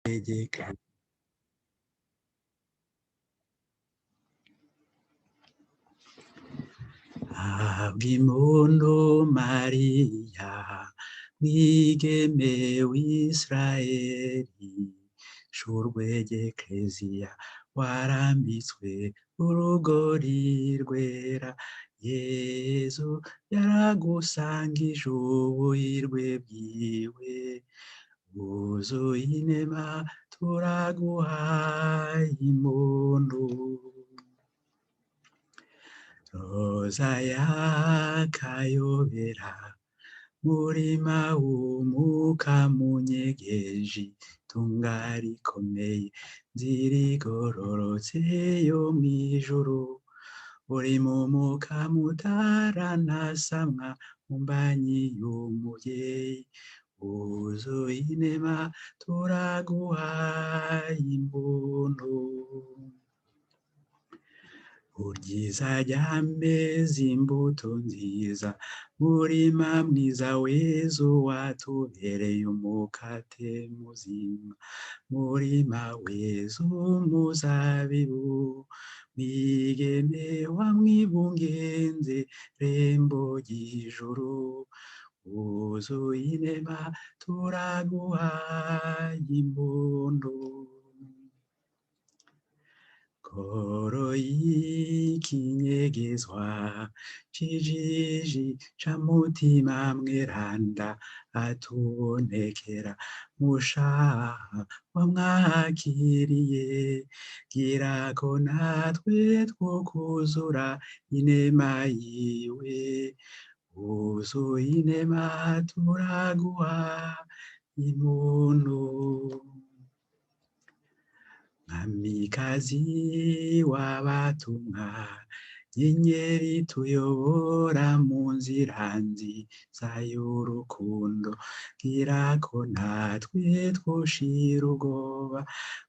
tegeka habwa impundu Mariya mwigeme w'Isirayeli shurwe ry'ekleziya warambitswe urugori rwera Yezu yaragusangije ubuhirwe bwiwe wuzuye inema turaguhaye impundu roza yakayobera murima w'umuka munyegeji tunga rikomeye nzirigororotse yo mw'ijuru uri mu muka mutaranasamwa mumbanyi y'umuvyeyi wuzuye inema turaguhaye impundu uryiza ryameze imbuto nziza murima mwiza w'Yezu watubereye umukate muzima murima w'Yezu muzabibu mwigeme wa mwibungenze rembo ry'ijuru wuzuye inema turaguhaye impundu koro y'ikinyegezwa cijiji ca mutima mweranda atubonekera mushaha wamwakiriye gira ko natwe twokuzura inema yiwe wuzuye inema turaguhaye impundu Mwamikazi w'abatumwa nyenyeri tuyobora mu nzira nziza y'urukundo gira ko natwe twoshira ubwoba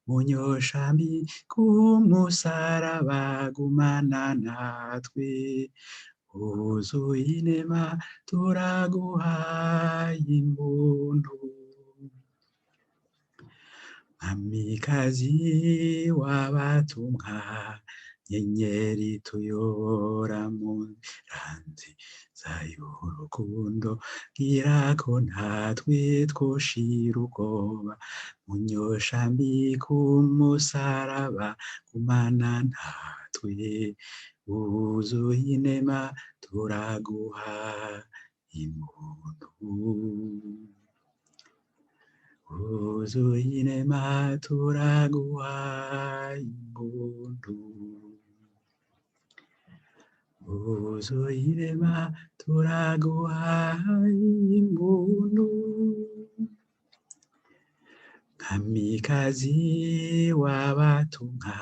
munyoshambi k'umusaraba gumana natwe wuzuye inema turaguhaye impundu Mwamikazi w'abatumwa nyenyeri tuyobora mu nzira nziza y'urukundo gira ko natwe twoshira ubwoba munyoshambi k'umusaraba gumana natwe wuzuye inema turaguhaye impundu wuzuye inema turaguhaye impundu wuzuye inema turaguhaye impundu Mwamikazi w'abatumwa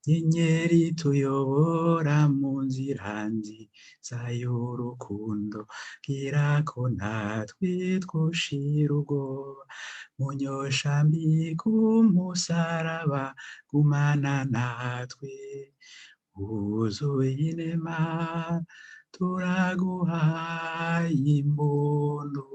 nyenyeri tuyobora mu nzira nziza y'urukundo gira ko natwe twoshira ubwoba munyoshambi k'umusaraba gumana natwe wuzuye inema turaguhaye impundu